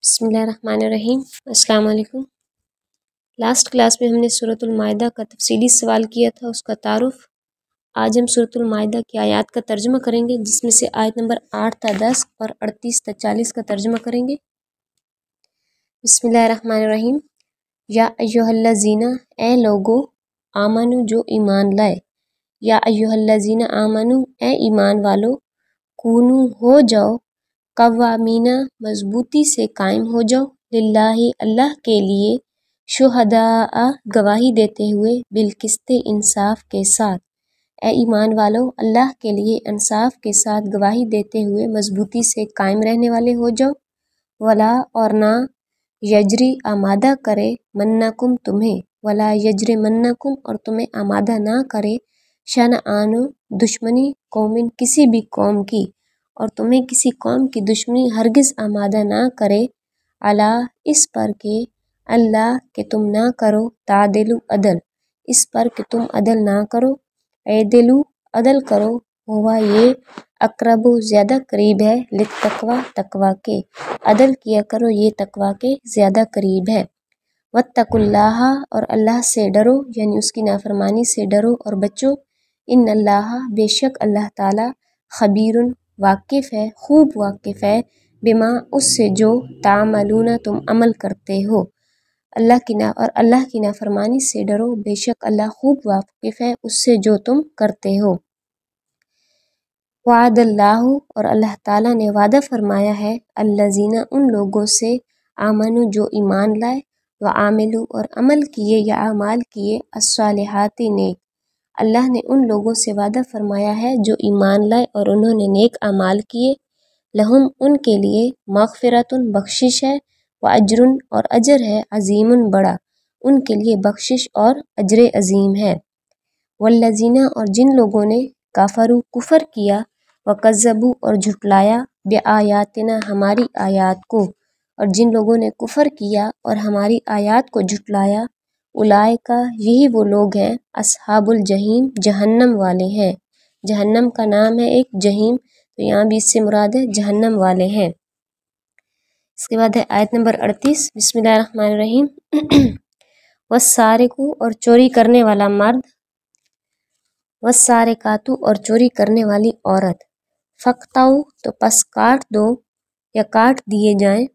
बिस्मिल्लाहिर्रहमानिर्रहीम। अस्सलाम वालेकुम। लास्ट क्लास में हमने सूरतुल माइदा का तफसीली सवाल किया था, उसका तारुफ। आज हम सूरतुल माइदा की आयत का तर्जुमा करेंगे, जिसमें से आयत नंबर 8 था 10 और 38 था 40 का तर्जुमा करेंगे। बिस्मिल्लाहिर्रहमानिर्रहीम। या अय्युहल्लज़ीना, ए लोगो, आमनु जो ईमान लाए। या अय्युहल्लज़ीना आमनु, ए ईमान वालो, कूनू हो जाओ, कव्वामीना मजबूती से कायम हो जाओ, लिल्लाही अल्लाह के लिए, शुहदाअ गवाही देते हुए, बिलकिस्ते इंसाफ के साथ। ए ईमान वालो, अल्लाह के लिए इंसाफ के साथ गवाही देते हुए मजबूती से कायम रहने वाले हो जाओ। वला और ना यजरी आमादा करे मन्नाकुम तुम्हें, वला यजरी मन्नाकुम और तुम्हें आमादा ना करे, शन आनो दुश्मनी कौमिन किसी भी कौम की, और तुम्हें किसी कौम की दुश्मनी हरगिज़ आमादा ना करे, अला इस पर के, अल्लाह के तुम ना करो, तादिलु अदल इस पर कि तुम अदल ना करो, ऐदिलु अदल करो, हुआ ये अकरबु ज़्यादा करीब है, लित तकवा तकवा के, अदल किया करो ये तकवा के ज़्यादा करीब है। वत्तकुल्लाह और अल्लाह से डरो, यानी उसकी नाफरमानी से डरो और बचो। इन्नल्लाह बेशक अल्लाह ताला खबीरुन वाकिफ़ है, खूब वाकिफ़ है, बिमा उससे जो तामलूना तुम अमल करते हो। अल्लाह की नाफरमानी से डरो, बेशक अल्लाह खूब वाकिफ़ है उससे जो तुम करते हो। वादल्लाहु और अल्लाह ताला ने वादा फरमाया है, अल्लज़ीना उन लोगों से, आमनु जो ईमान लाए, व आमिलु और अमल किए या अमाल किए, अस्सालिहाती नेक। अल्लाह ने उन लोगों से वादा फरमाया है जो ईमान लाए और उन्होंने नेक अमाल किए, लहुम उनके लिए, मग़फ़िरतुन बख्शिश है, व अजरुन और अजर है, अज़ीमुन बड़ा, उनके लिए बख्शिश और अजर अज़ीम है। वल्लज़ीना और जिन लोगों ने, काफरू कुफर किया, व कज़्ज़बू और झुटलाया, बेआयातिना हमारी आयात को, और जिन लोगों ने कुफर किया और हमारी आयात को झुटलाया, उलाइका यही वो लोग हैं, अस्हाबुल जहीम जहन्नम वाले हैं। जहन्नम का नाम है एक जहीम, तो यहाँ भी इससे मुराद है जहन्नम वाले हैं। इसके बाद है आयत नंबर 38। बिस्मिल्लाहिर्रहमानिर्रहीम। वस्सारिकु और चोरी करने वाला मर्द, वस्सारिकातु और चोरी करने वाली औरत, फ़क़्ताउ तो पस काट दो या काट दिए जाएं,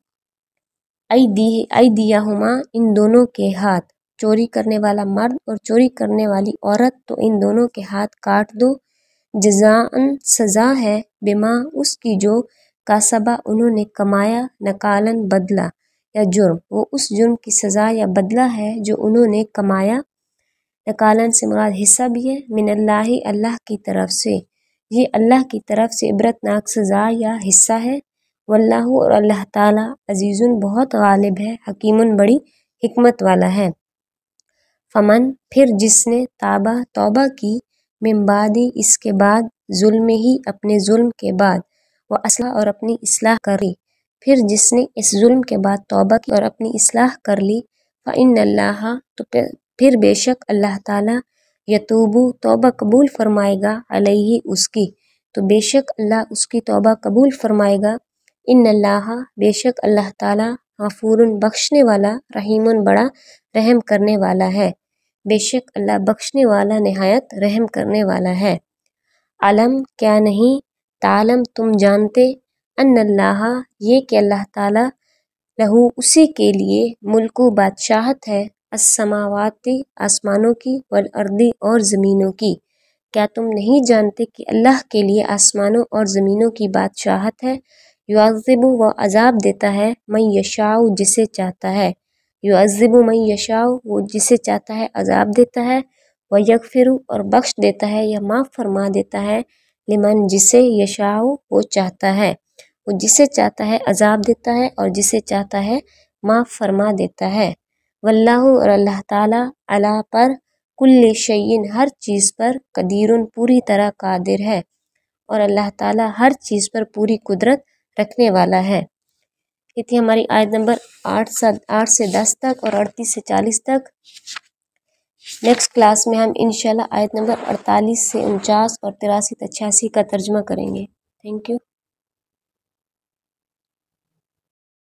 ऐदियहुमा इन दोनों के हाथ। चोरी करने वाला मर्द और चोरी करने वाली औरत, तो इन दोनों के हाथ काट दो। जज़ाअन सज़ा है, बिमा उसकी जो, कासबा उन्होंने कमाया, नकालन बदला या जुर्म, वो उस जुर्म की सज़ा या बदला है जो उन्होंने कमाया। नकालन से मुराद हिस्सा भी है, मिनल्लाहि अल्लाह की तरफ से, ये अल्लाह की तरफ से इबरतनाक सज़ा या हिस्सा है। वल्लाहु और अल्लाह ताला अजीज़ुन बहुत गालिब है, हकीमुन बड़ी हिकमत वाला है। फमन फिर जिसने, ताबा तौबा की, मिम्बादी इसके बाद, जुल्म ही अपने जुल्म के बाद, व असला और अपनी इस्लाह कर ली, फिर जिसने इस जुल्म के बाद तौबा की और अपनी इस्लाह कर ली, फ़इन्नल्लाह तो फिर बेशक अल्लाह ताला, यतूबु तौबा कबूल फरमाएगा, अलैहि उसकी, तो बेशक अल्लाह उसकी तौबा कबूल फरमाएगा। इन्नल्लाह बेशक अल्लाह ताला, गफूरुन बख्शने वाला, रहीमुन बड़ा रहम करने वाला है, बेशक अल्लाह बख्शने वाला निहायत रहम करने वाला है। अलम क्या नहीं, तालम तुम जानते, अन्नल्लाह ये कि अल्लाह ताला, लहू उसी के लिए, मुल्कु बादशाहत है, अस्समावाति आसमानों की, वल अर्दी और ज़मीनों की। क्या तुम नहीं जानते कि अल्लाह के लिए आसमानों और ज़मीनों की बादशाहत है। युअज़्ज़िबु वो अज़ाब देता है, मन यशाउ जिसे चाहता है, युअज़्ज़िबु मन यशाउ वो जिसे चाहता है अज़ाब देता है, व यगफिरु और बख्श देता है या माफ़ फरमा देता है, लिमन जिसे यशाउ वो चाहता है, वो जिसे चाहता है अज़ाब देता है और जिसे चाहता है माफ़ फरमा देता है। वल्लाहु और अल्लाह ताला, अला पर, कुल्ले शैइन हर चीज़ पर, कदीरुन पूरी तरह कादिर है, और अल्लाह ताला हर चीज़ पर पूरी कुदरत रखने वाला है। ये थी हमारी आयत नंबर 8 से 10 तक और 38 से 40 तक। नेक्स्ट क्लास में हम इंशाल्लाह आयत नंबर 48 से 49 और 83 से 86 का तर्जुमा करेंगे। Thank you.